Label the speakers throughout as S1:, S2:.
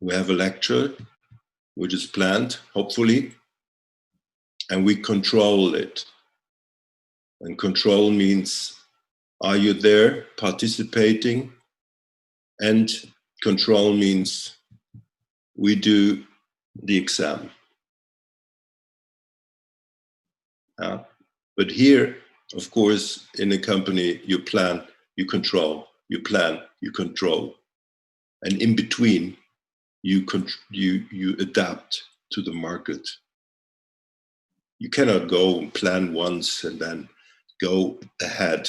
S1: We have a lecture, which is planned, hopefully, and we control it. And control means, are you there participating? And control means we do the exam. But here, of course, in a company, you plan, you control, you plan, you control. And in between, you adapt to the market. You cannot go and plan once and then go ahead.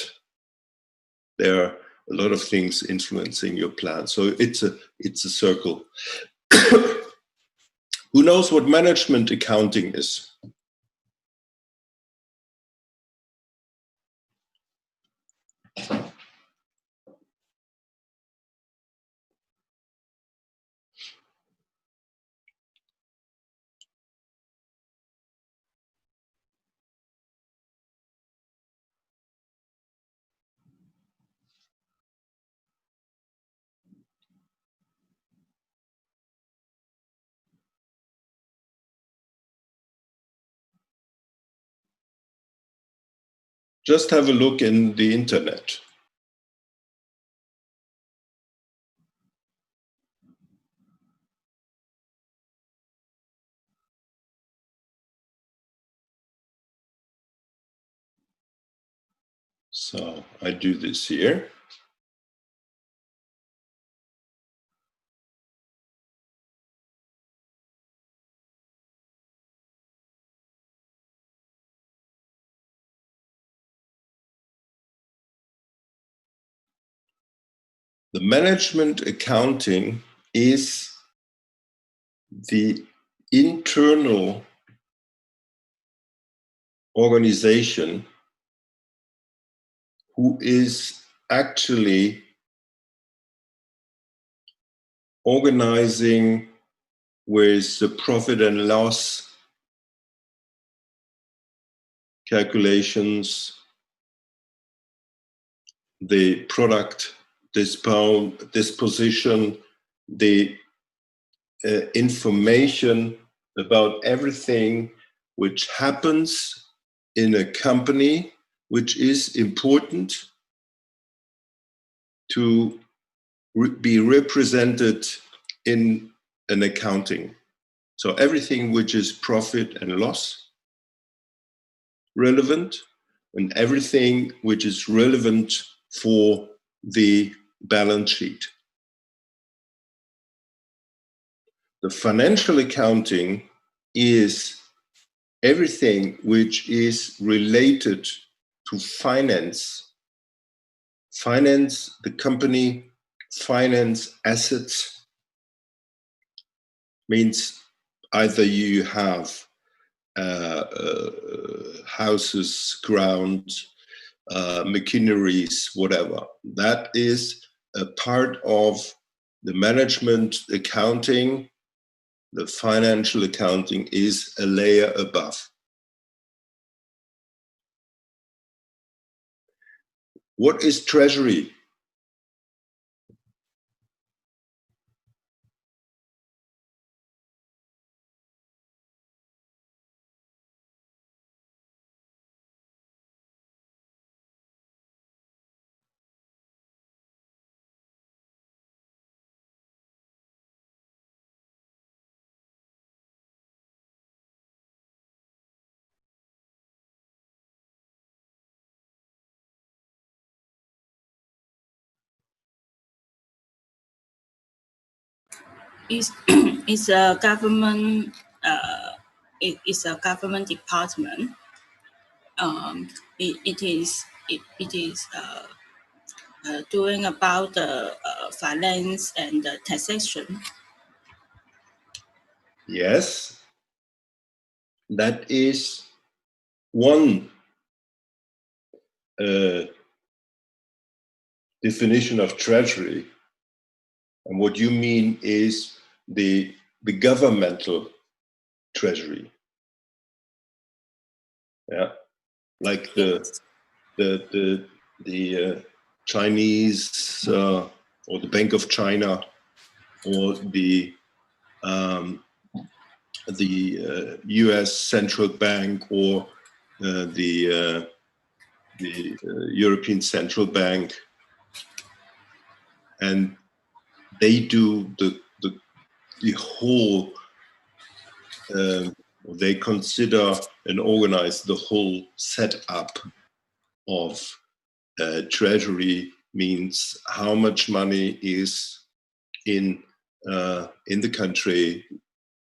S1: There are a lot of things influencing your plan. So it's a circle. Who knows what management accounting is? Just have a look in the internet. So I do this here. The management accounting is the internal organization who is actually organizing with the profit and loss calculations, the product disposition, the information about everything which happens in a company, which is important to be represented in an accounting. So everything which is profit and loss relevant, and everything which is relevant for the balance sheet. The financial accounting is everything which is related to finance. Finance the company, finance assets, means either you have houses, ground, machineries, whatever. That is a part of the management accounting. The financial accounting is a layer above. What is treasury?
S2: It's a government. It's a government department. It is doing about the finance and the taxation.
S1: Yes, that is one definition of treasury. And what you mean is the governmental treasury. Yeah, like the Chinese or the Bank of China or the the U.S. Central Bank or the European Central Bank, and they do the whole. They consider and organize the whole setup of treasury. Means how much money is in the country,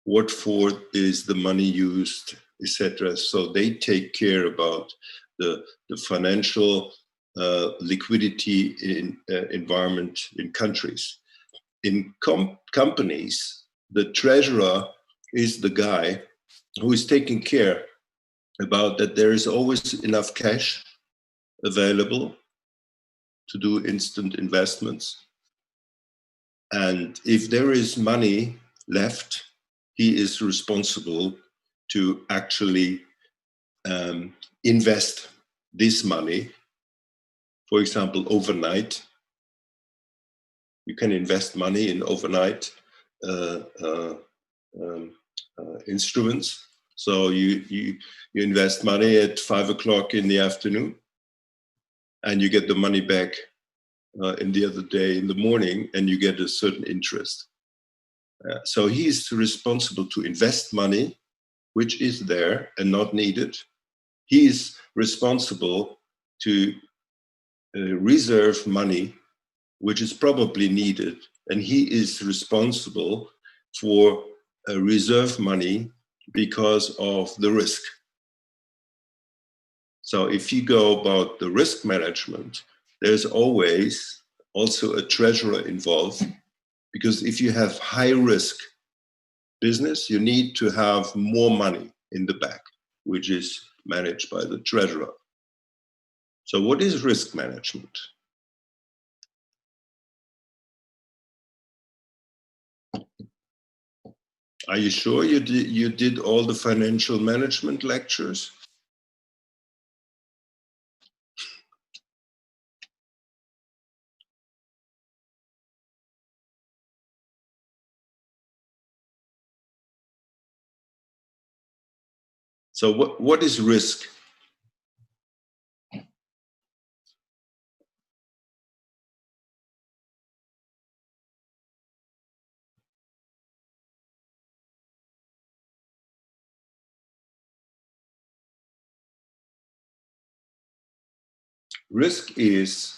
S1: what for is the money used, etc. So they take care about the financial liquidity in environment in countries. In companies, the treasurer is the guy who is taking care about that there is always enough cash available to do instant investments. And if there is money left, he is responsible to actually invest this money. For example, overnight, you can invest money in overnight instruments. So you invest money at 5 o'clock in the afternoon, and you get the money back in the other day in the morning, and you get a certain interest. So he's responsible to invest money, which is there and not needed. He is responsible to reserve money, which is probably needed, and he is responsible for reserve money because of the risk. So if you go about the risk management, there's always also a treasurer involved, because if you have high risk business, you need to have more money in the back, which is managed by the treasurer. So what is risk management? Are you sure you did all the financial management lectures? So what is risk? Risk is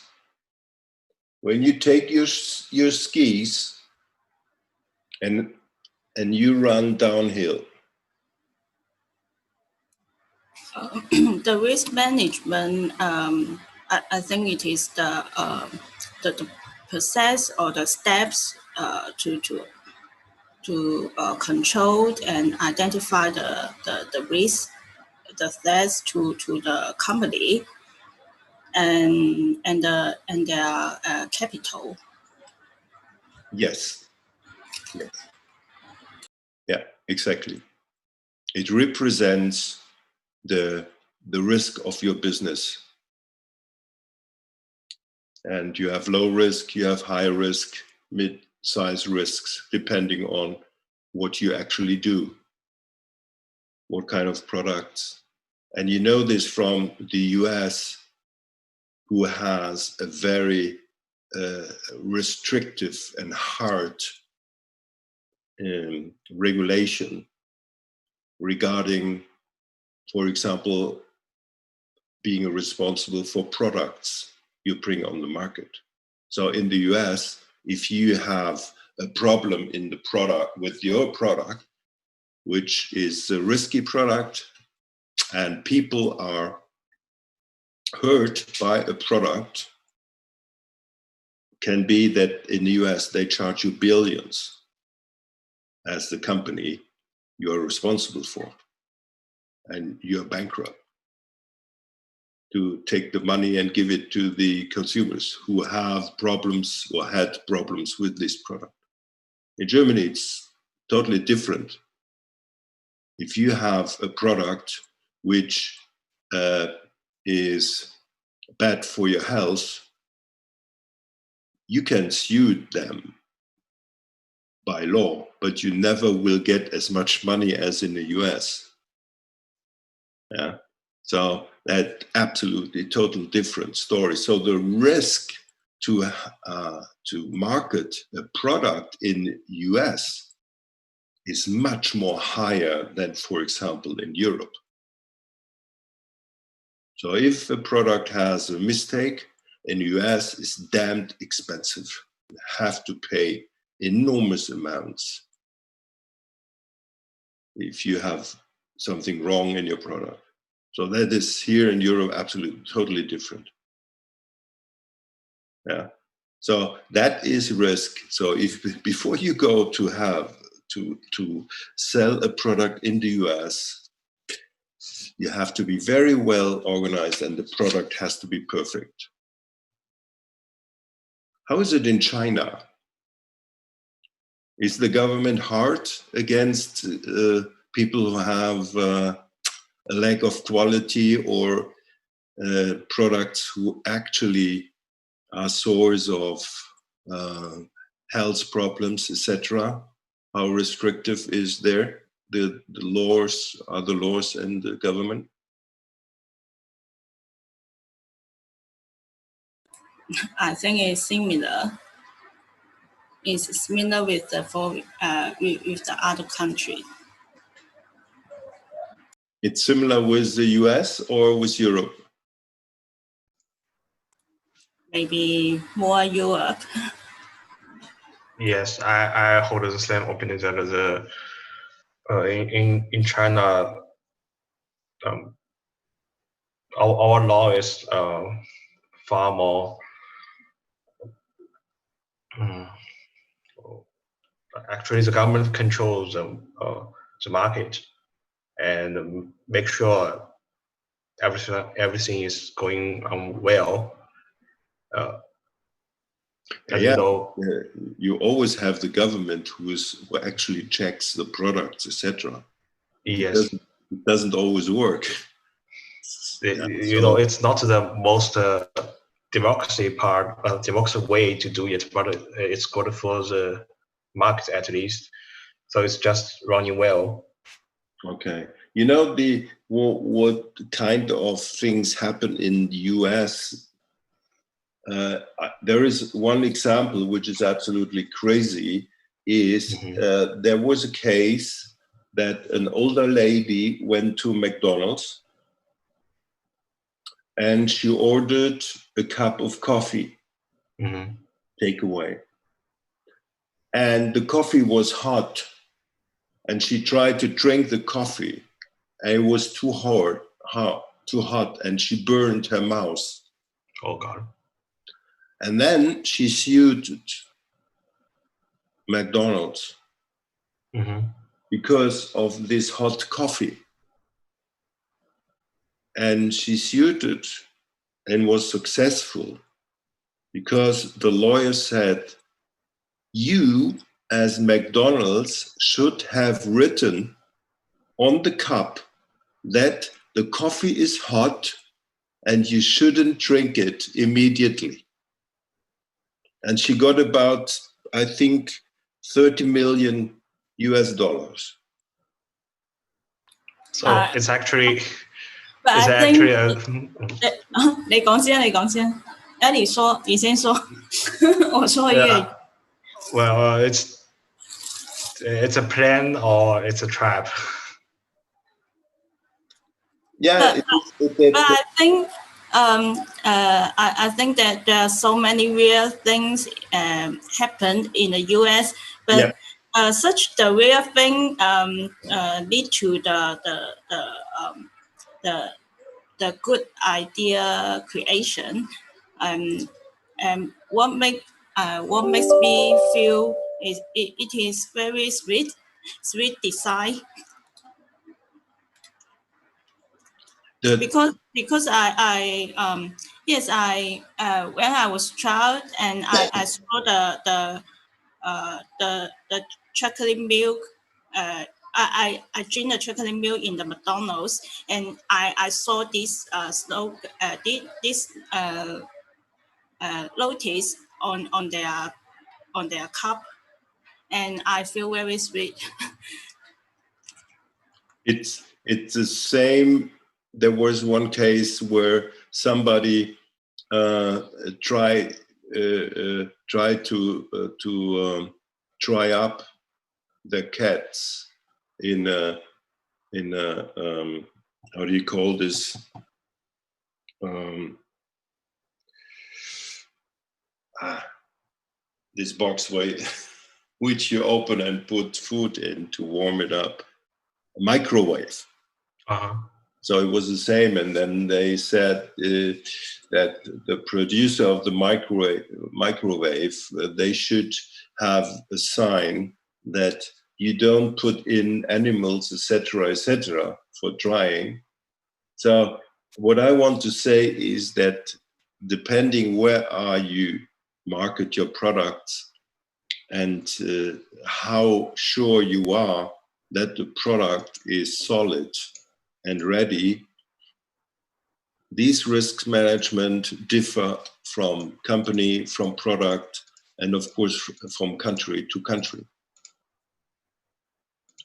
S1: when you take your skis and you run downhill.
S2: The risk management, I think it is the process or the steps to control and identify the risk, the threats to the company and their capital.
S1: Yes. Yeah, exactly. It represents the risk of your business. And you have low risk, you have high risk, mid-size risks, depending on what you actually do, what kind of products. And you know this from the US, who has a very restrictive and hard regulation regarding, for example, being responsible for products you bring on the market. So in the US, if you have a problem in the product with your product, which is a risky product, and people are hurt by a product, can be that in the US they charge you billions as the company you are responsible for, and you're bankrupt, to take the money and give it to the consumers who have problems or had problems with this product. In Germany, it's totally different. If you have a product which is bad for your health, you can sue them by law, but you never will get as much money as in the US. Yeah. So that absolutely total different story. So the risk to market a product in US is much more higher than, for example, in Europe. So if a product has a mistake in the US, it's damned expensive. You have to pay enormous amounts if you have something wrong in your product. So that is here in Europe absolutely totally different. Yeah. So that is risk. So if before you go to have to sell a product in the US, you have to be very well organized and the product has to be perfect. How is it in China? Is the government hard against people who have a lack of quality or products who actually are source of health problems, etc.? How restrictive is there the laws, are the laws and the government?
S2: I think it's similar. It's similar with the with the other country.
S1: It's similar with the US or with Europe?
S2: Maybe more Europe.
S3: Yes, I hold the same opinion that the in China, our law is far more. Actually, the government controls the market and make sure everything is going on well.
S1: You always have the government who actually checks the products, etc.
S3: Yes,
S1: it doesn't always work.
S3: It's not the most democracy way to do it, but it's good for the market at least. So it's just running well.
S1: Okay. What kind of things happen in the US? There is one example which is absolutely crazy. There was a case that an older lady went to McDonald's and she ordered a cup of coffee, takeaway. And the coffee was hot. And she tried to drink the coffee and it was too hot, and she burned her mouth.
S3: Oh, God.
S1: And then she sued McDonald's because of this hot coffee. And she sued it and was successful because the lawyer said, you as McDonald's should have written on the cup that the coffee is hot and you shouldn't drink it immediately. And she got about, I think, $30 million. So
S3: it's actually.
S2: But I think 你講先，你說，你先說，我說粵語。
S3: Well, it's a plan or it's a trap.
S1: Yeah,
S2: but I think I think that there are so many real things happen in the US, but such the real thing lead to the good idea creation. And what makes me feel is it is very sweet design. Because I when I was a child and I saw the chocolate milk. I drink the chocolate milk in the McDonald's, and I saw this notice on their cup, and I feel very sweet.
S1: It's the same. There was one case where somebody tried to try up the cats in a how do you call this? This box which you open and put food in to warm it up, a microwave.
S3: Uh-huh.
S1: So it was the same, and then they said that the producer of the microwave they should have a sign that you don't put in animals, etc., for drying. So what I want to say is that depending where are you market your products and how sure you are that the product is solid and ready, these risk management differ from company, from product, and of course from country to country.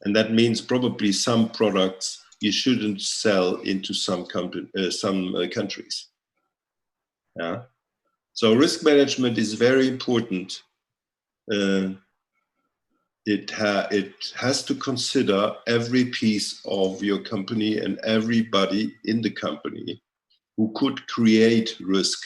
S1: And that means probably some products you shouldn't sell into some countries. Yeah. So risk management is very important. It has to consider every piece of your company and everybody in the company who could create risk.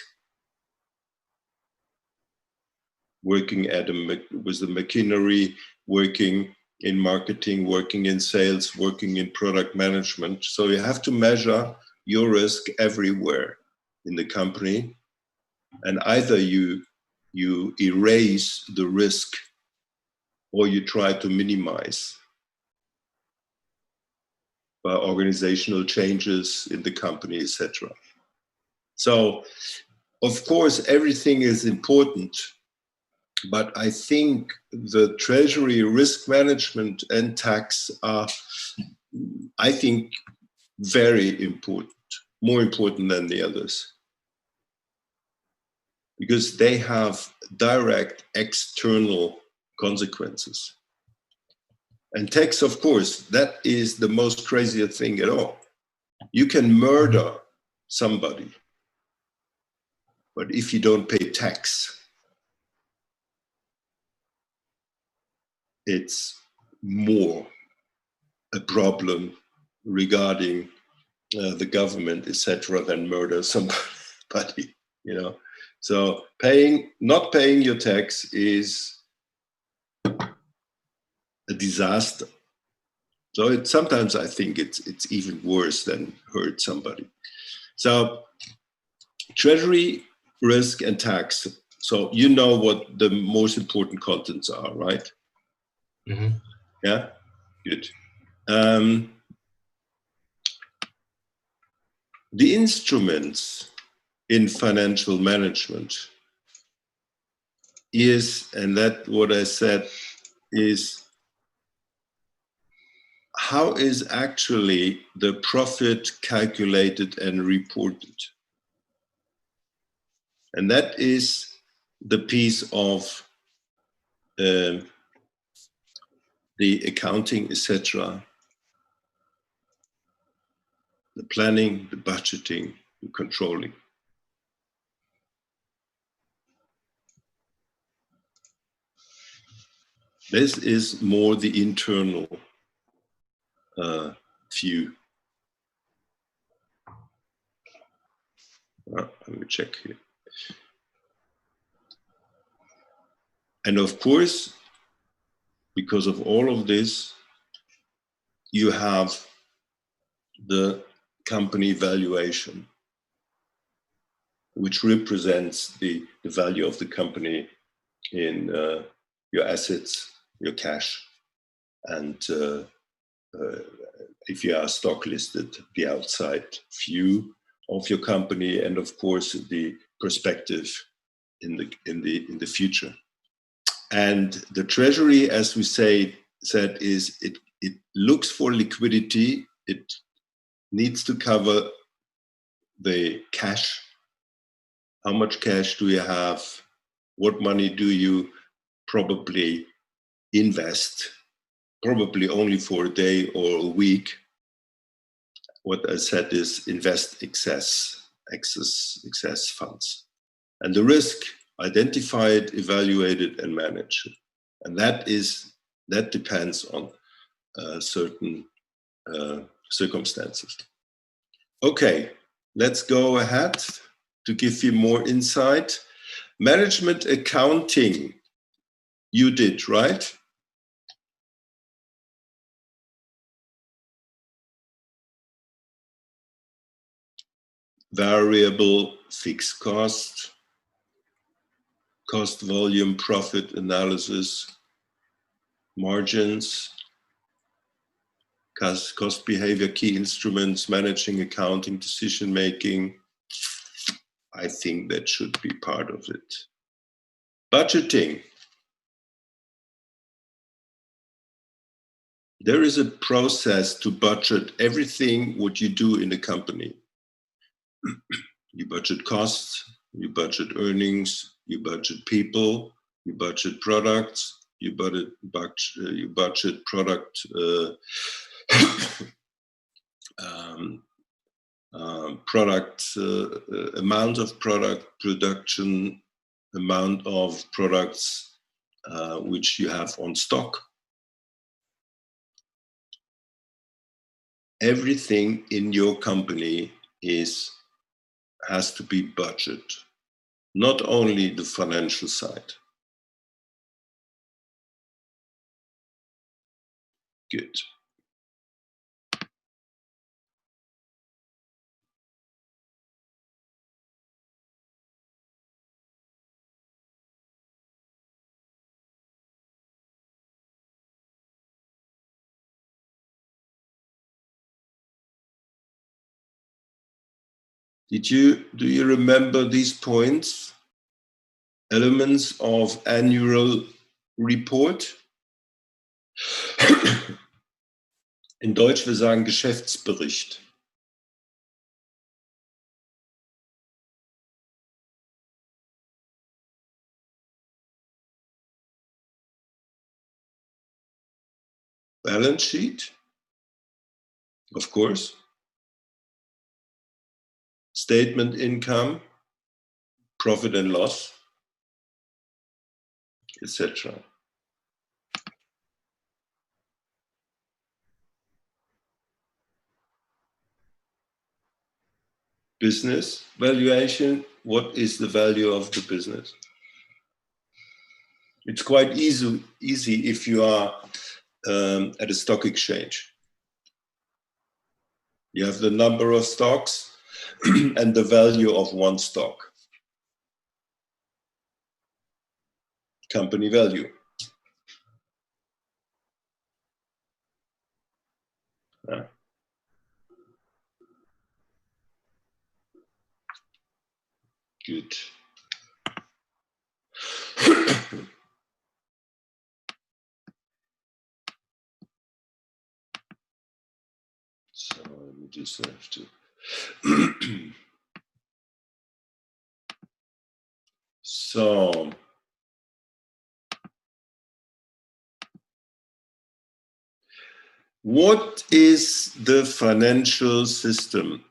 S1: Working with the machinery, working in marketing, working in sales, working in product management. So you have to measure your risk everywhere in the company, and either you erase the risk or you try to minimize by organizational changes in the company, etc. So, of course, everything is important, but I think the treasury, risk management, and tax are, I think, very important, more important than the others, because they have direct external consequences. And tax, of course, that is the most craziest thing at all. You can murder somebody, but if you don't pay tax, it's more a problem regarding the government, etc., than murder somebody, you know. So not paying your tax is a disaster. So sometimes I think it's even worse than hurt somebody. So treasury, risk, and tax. So you know what the most important contents are, right?
S3: Mm-hmm.
S1: Yeah, good. The instruments in financial management is, and that what I said is, how is actually the profit calculated and reported? And that is the piece of the accounting, etc., the planning, the budgeting, the controlling. This is more the internal view. Let me check here. And of course, because of all of this, you have the company valuation, which represents the value of the company in your assets, your cash, and if you are stock listed, the outside view of your company, and of course the perspective in the future. And the treasury, as we said, is it looks for liquidity. It needs to cover the cash. How much cash do you have? What money do you probably invest, probably only for a day or a week. What I said is invest excess funds. And the risk, identify it, evaluate it, and manage it. And that depends on certain circumstances. Okay, let's go ahead to give you more insight. Management accounting, you did, right? Variable, fixed cost, cost volume, profit analysis, margins, cost behavior, key instruments, managing accounting, decision making. I think that should be part of it. Budgeting. There is a process to budget everything what you do in the company. You budget costs, you budget earnings, you budget people, you budget products, you budget product amount of product production, amount of products which you have on stock. Everything in your company has to be budgeted, not only the financial side. Good. Do you remember these points? Elements of annual report? In Deutsch wir sagen Geschäftsbericht. Balance sheet, of course. Statement income, profit and loss, etc. Business valuation, what is the value of the business? It's quite easy if you are at a stock exchange. You have the number of stocks and the value of one stock. Company value. Good. So we just have to. So what is the financial system?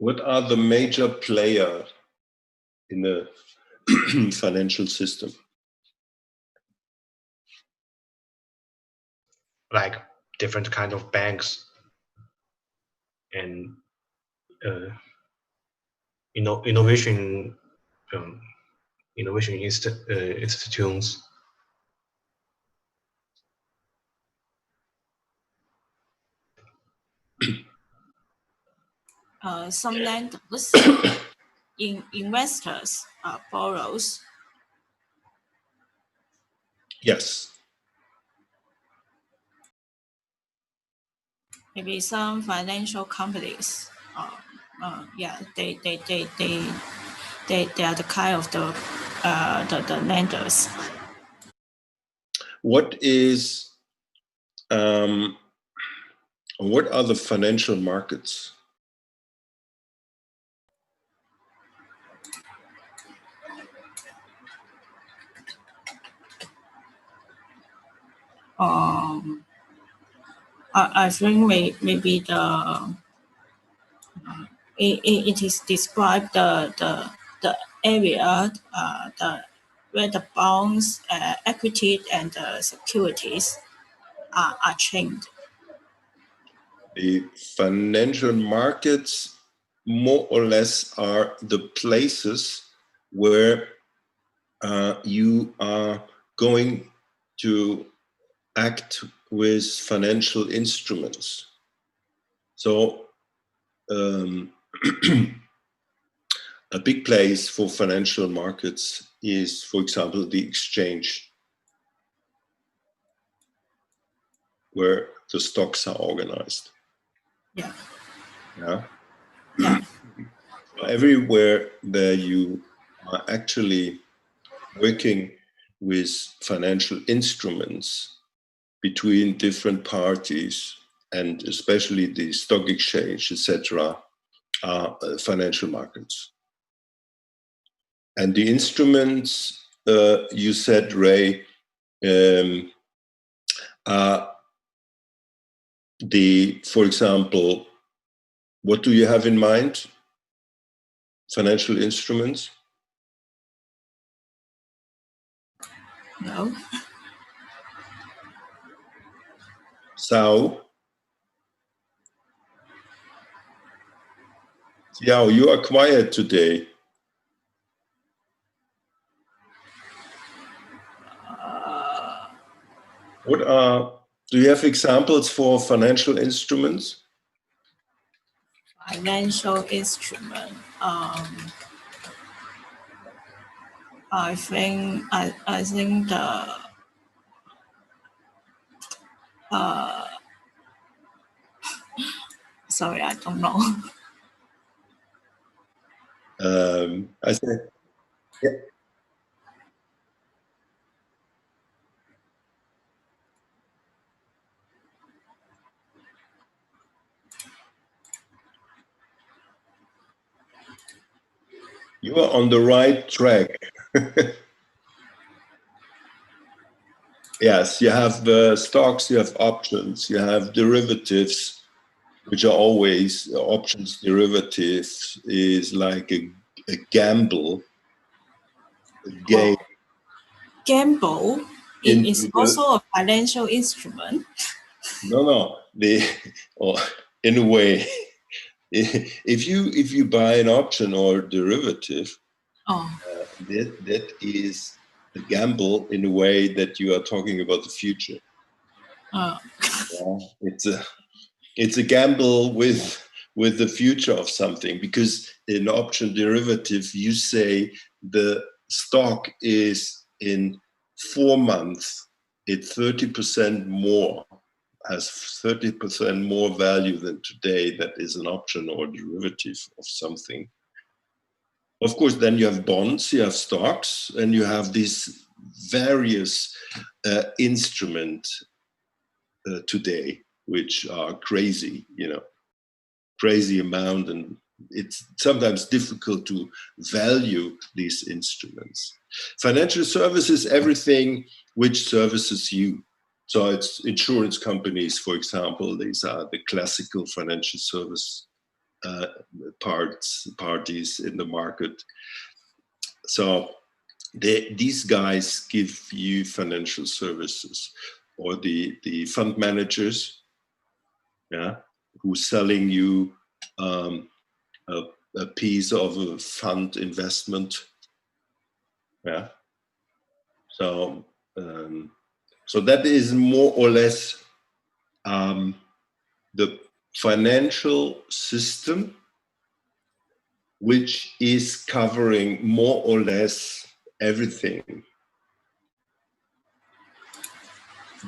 S1: What are the major players in the financial system?
S3: Like different kind of banks and innovation institutions.
S2: some lenders, investors borrows.
S1: Yes.
S2: Maybe some financial companies. Yeah, they are the kind of the lenders.
S1: What are the financial markets?
S2: I think maybe it is described the area where the bonds, equity, and securities are changed.
S1: The financial markets more or less are the places where you are going to act with financial instruments. So a big place for financial markets is, for example, the exchange, where the stocks are organized.
S2: Yeah.
S1: Yeah.
S2: Yeah.
S1: Everywhere where you are actually working with financial instruments between different parties, and especially the stock exchange, etc., are financial markets. And the instruments, you said, Ray, are for example, what do you have in mind? Financial instruments?
S2: No.
S1: Sao? Xiao, you are quiet today. Do you have examples for financial instruments?
S2: Financial instrument. I think the sorry, I don't know.
S1: I said, yeah. You are on the right track. Yes, you have stocks, you have options, you have derivatives, which are always options. Derivatives is like a gamble, a game.
S2: Gamble is also a financial instrument.
S1: No, in a way, if you buy an option or derivative, that is a gamble in a way that you are talking about the future. Yeah, it's a gamble with the future of something, because in option derivative you say the stock is in 4 months it's 30% more, has 30% more value than today. That is an option or derivative of something. Of course, then you have bonds, you have stocks, and you have these various instruments today, which are crazy, crazy amount, and it's sometimes difficult to value these instruments. Financial services, everything which services you. So it's insurance companies, for example. These are the classical financial service parties in the market. So these guys give you financial services, or the fund managers, who's selling you a piece of a fund investment. Yeah. So that is more or less the financial system which is covering more or less everything,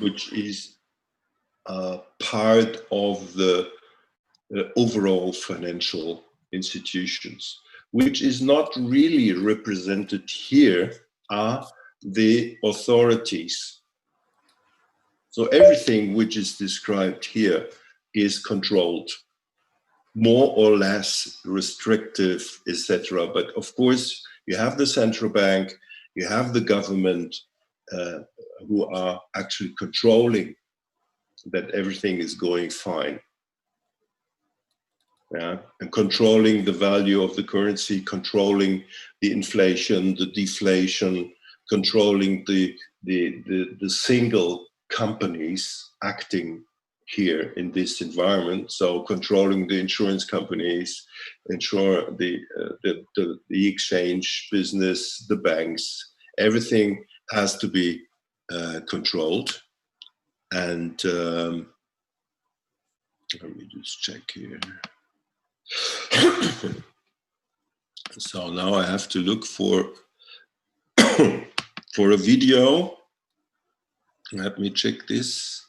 S1: which is part of the overall financial institutions. Which is not really represented here are the authorities. So everything which is described here is controlled, more or less restrictive, etc. But of course, you have the central bank, you have the government who are actually controlling that everything is going fine. Yeah, and controlling the value of the currency, controlling the inflation, the deflation, controlling the single companies acting here in this environment. So controlling the insurance companies, ensure the exchange business, the banks, everything has to be controlled. And let me just check here. So now I have to look for for a video. Let me check this.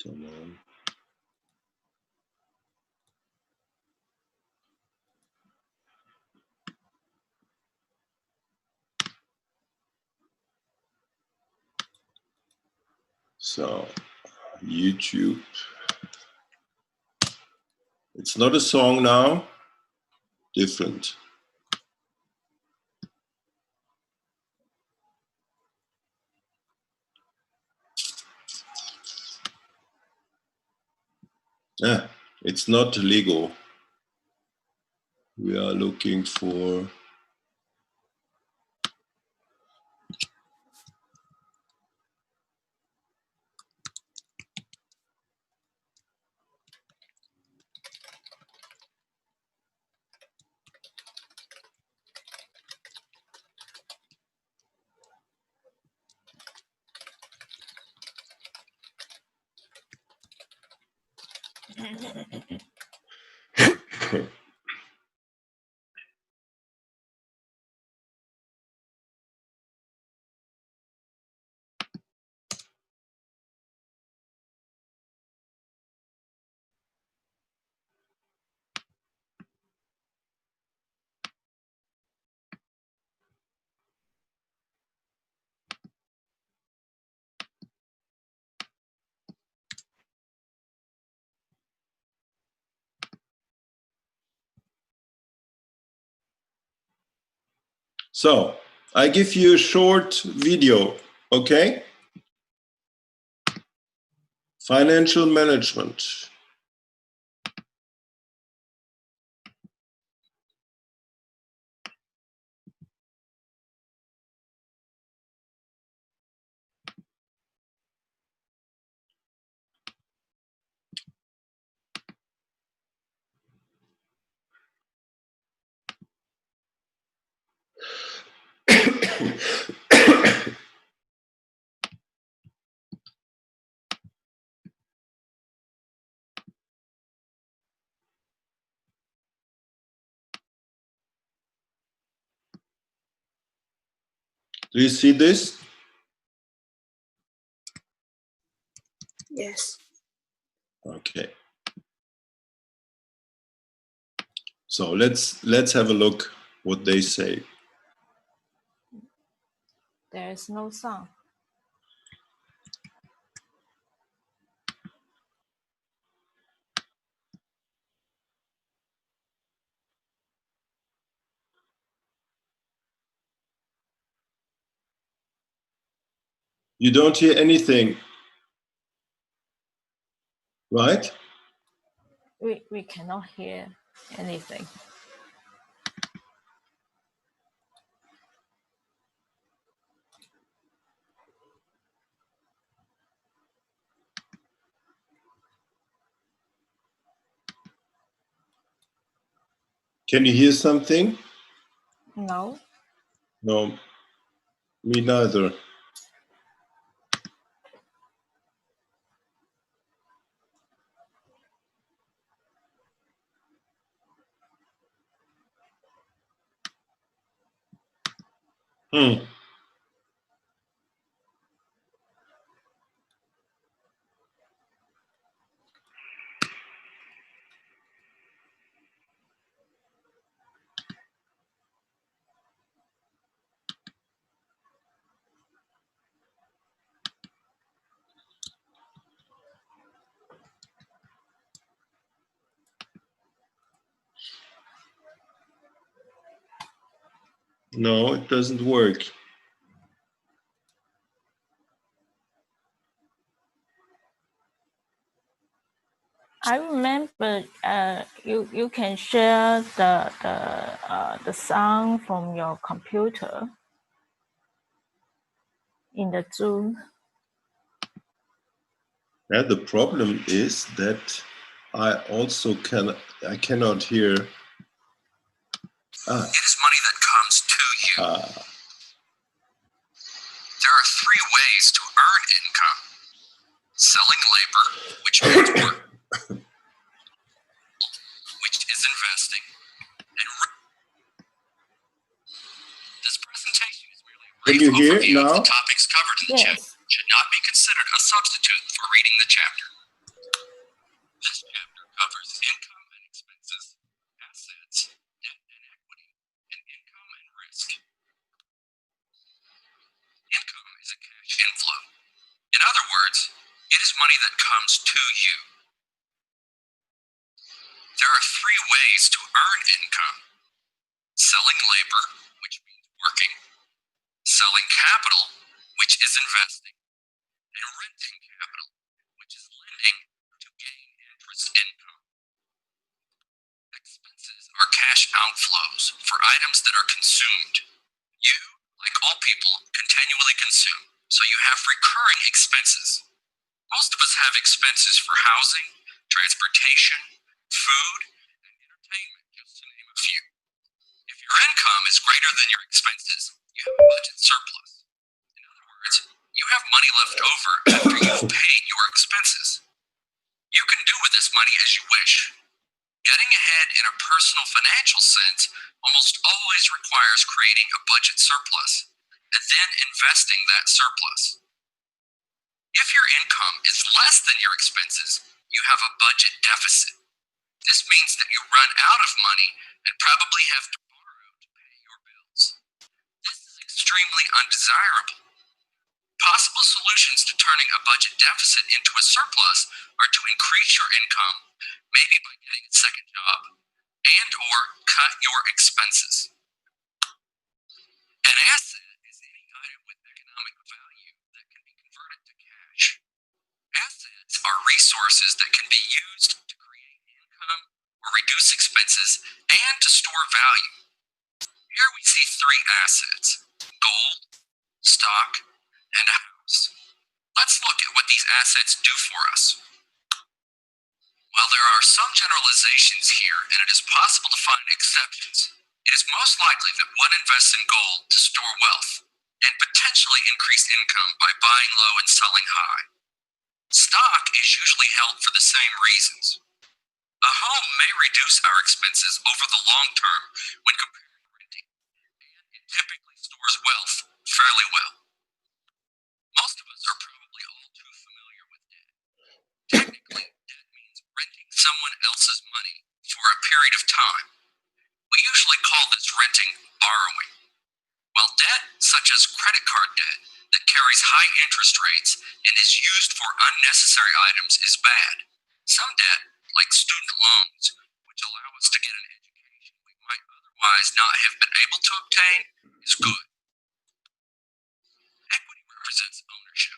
S1: Come on. So, YouTube. It's not a song now, different. Ah, it's not Lego. We are looking for So, I give you a short video, okay? Financial management. Do you see this?
S2: Yes.
S1: Okay. So let's have a look what they say.
S2: There is no sound.
S1: You don't hear anything, right?
S2: We cannot hear anything.
S1: Can you hear something?
S2: No.
S1: No, me neither. No, it doesn't work.
S2: I remember you can share the sound from your computer in the Zoom.
S1: Yeah, the problem is that I cannot hear.
S4: It is money that comes to you. There are three ways to earn income. Selling labor, which means work, which is investing. And this presentation is merely a brief overview of the topics covered in the chapter. Should not be considered a substitute for reading the chapter. This chapter covers income and expenses, assets, debt and equity, and income and risk. Income is a cash inflow. In other words, it is money that comes to you. There are three ways to earn income. Selling labor, which means working. Selling capital, which is investing. And renting capital, which is lending to gain interest income. Expenses are cash outflows for items that are consumed. You, like all people, continually consume, so you have recurring expenses. Most of us have expenses for housing, transportation, food, and entertainment, just to name a few. If your income is greater than your expenses, you have a budget surplus. In other words, you have money left over after you've paid your expenses. You can do with this money as you wish. Getting ahead in a personal financial sense almost always requires creating a budget surplus and then investing that surplus. If your income is less than your expenses, you have a budget deficit. This means that you run out of money and probably have to borrow to pay your bills. This is extremely undesirable. Possible solutions to turning a budget deficit into a surplus are to increase your income, maybe by getting a second job, and/or cut your expenses. An asset is any item with economic value that can be converted to cash. Assets are resources that can be used to create income or reduce expenses and to store value. Here we see three assets: gold, stock, and a house. Let's look at what these assets do for us. While there are some generalizations here and it is possible to find exceptions, it is most likely that one invests in gold to store wealth and potentially increase income by buying low and selling high. Stock is usually held for the same reasons. A home may reduce our expenses over the long term when compared to renting, and it typically stores wealth fairly well. Most of us are probably all too familiar with debt. Technically, debt means renting someone else's money for a period of time. We usually call this renting borrowing. While debt, such as credit card debt, that carries high interest rates and is used for unnecessary items is bad. Some debt, like student loans, which allow us to get an education we might otherwise not have been able to obtain, is good. Equity represents ownership.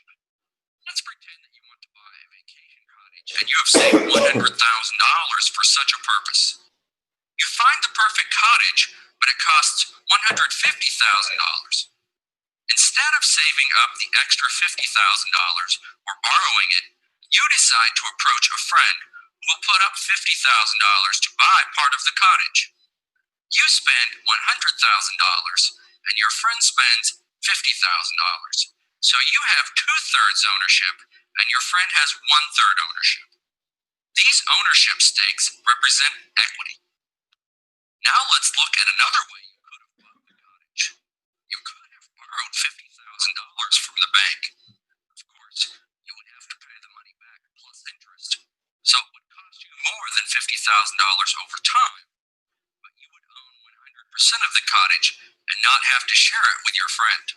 S4: Let's pretend that you want to buy a vacation cottage and you have saved $100,000 for such a purpose. You find the perfect cottage, but it costs $150,000. Instead of saving up the extra $50,000 or borrowing it, you decide to approach a friend who will put up $50,000 to buy part of the cottage. You spend $100,000 and your friend spends $50,000. So you have 2/3 ownership and your friend has 1/3 ownership. These ownership stakes represent equity. Now let's look at another way you could have bought the cottage. You could have borrowed $50,000 from the bank. Of course, you would have to pay the money back plus interest. So it would cost you more than $50,000 over time, but you would own 100% of the cottage and not have to share it with your friend.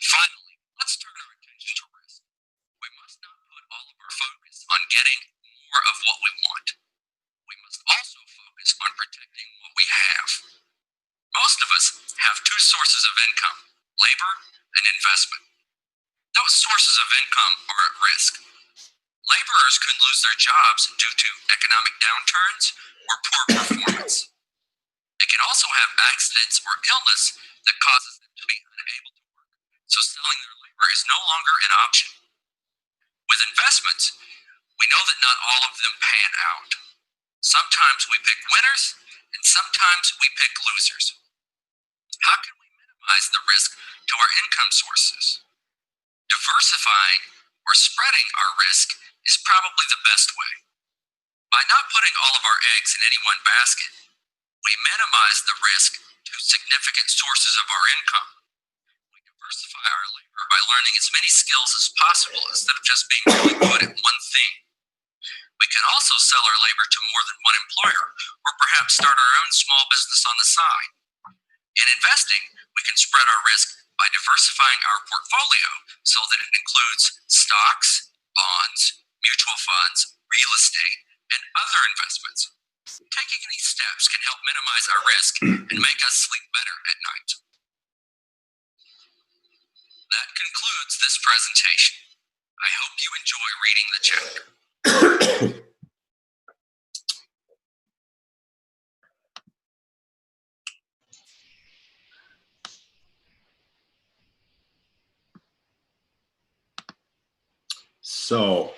S4: Finally, let's turn our attention to risk. We must not put all of our focus on getting more of what we want. We must also focus on protecting what we have. Most of us have two sources of income, labor and investment. Those sources of income are at risk. Laborers can lose their jobs due to economic downturns or poor performance. They can also have accidents or illness that causes them to be unable to work, so selling their labor is no longer an option. With investments, we know that not all of them pan out. Sometimes we pick winners, and sometimes we pick losers. How can we minimize the risk to our income sources? Diversifying or spreading our risk is probably the best way. By not putting all of our eggs in any one basket, we minimize the risk to significant sources of our income. We diversify our labor by learning as many skills as possible instead of just being really good at one thing. We can also sell our labor to more than one employer, or perhaps start our own small business on the side. In investing, we can spread our risk by diversifying our portfolio so that it includes stocks, bonds, mutual funds, real estate, and other investments. Taking these steps can help minimize our risk and make us sleep better at night. That concludes this presentation. I hope you enjoy reading the chapter.
S1: So,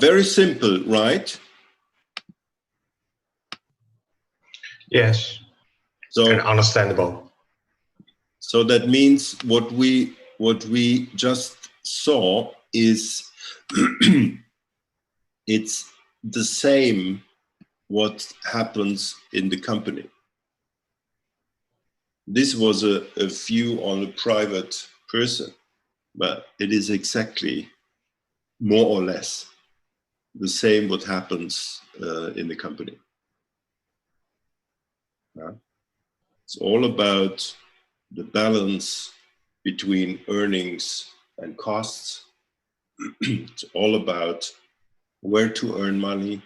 S1: very simple, right?
S3: Yes.
S1: So
S3: and understandable.
S1: So that means what we just saw is it's the same what happens in the company. This was a view on a private person, but it is exactly more or less the same what happens in the company. It's all about the balance between earnings and costs. It's all about where to earn money,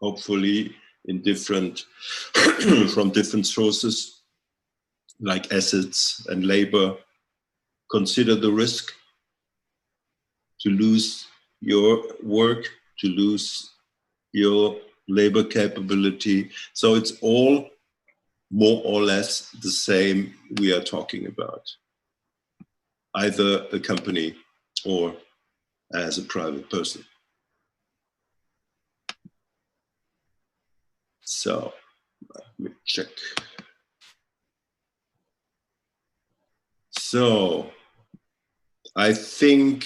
S1: hopefully in different from different sources like assets and labor. Consider the risk to lose your work, to lose your labor capability. So it's all more or less the same we are talking about, either a company or as a private person. So let me check. So I think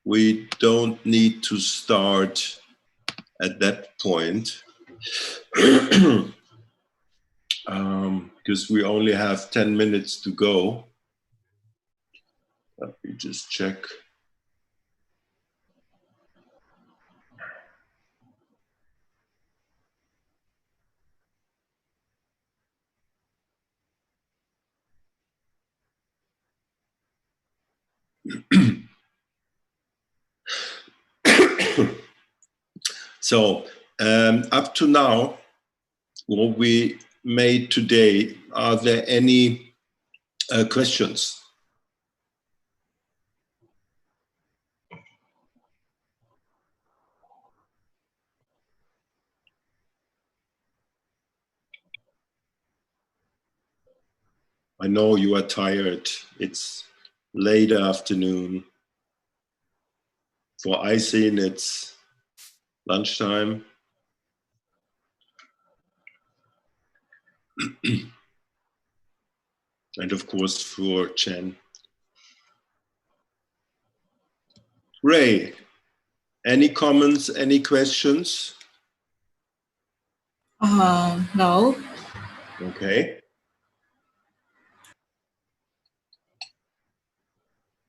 S1: we don't need to start at that point because we only have 10 minutes to go. Let me just check. So up to now, what we made today, are there any questions? I know you are tired. It's late afternoon. For Aisin, it's lunchtime. And of course for Chen. Ray, any comments, any questions?
S2: No.
S1: Okay.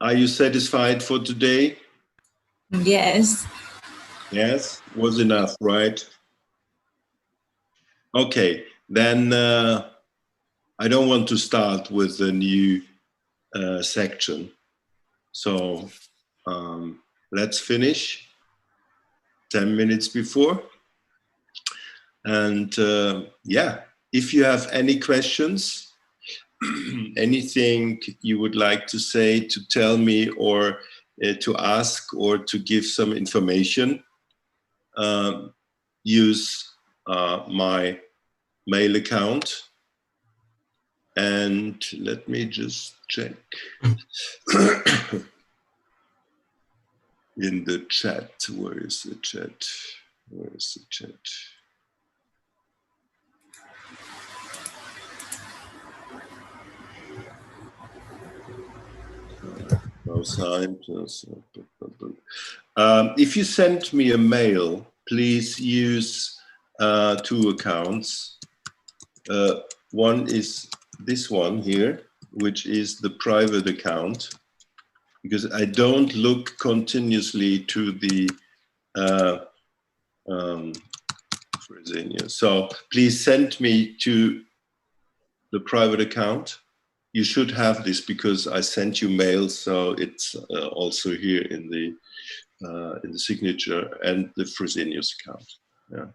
S1: Are you satisfied for today?
S2: Yes.
S1: Yes, was enough, right? Okay, then I don't want to start with a new section. So let's finish 10 minutes before. And yeah, if you have any questions, anything you would like to say, to tell me, or to ask, or to give some information, use my mail account. And let me just check in the chat. Where is the chat? Where is the chat? No sign. If you send me a mail, please use 2 accounts. One is this one here, which is the private account, because I don't look continuously to the Fresenius. So please send me to the private account. You should have this because I sent you mail, so it's also here in the signature, and the Fresenius account. Yeah,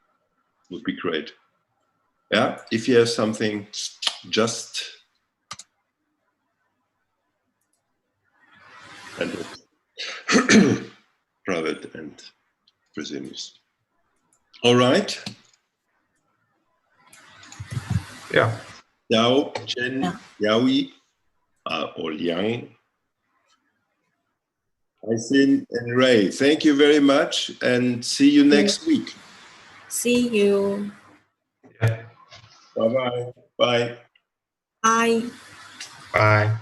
S1: would be great. Yeah, if you have something, just and private and Fresenius. All right.
S3: Yeah.
S1: Yao, Chen, Yaoi, or Liang, Aisin, and Ray. Thank you very much, and see you next week.
S2: See you.
S3: Yeah.
S1: Bye-bye. Bye.
S2: Bye.
S3: Bye.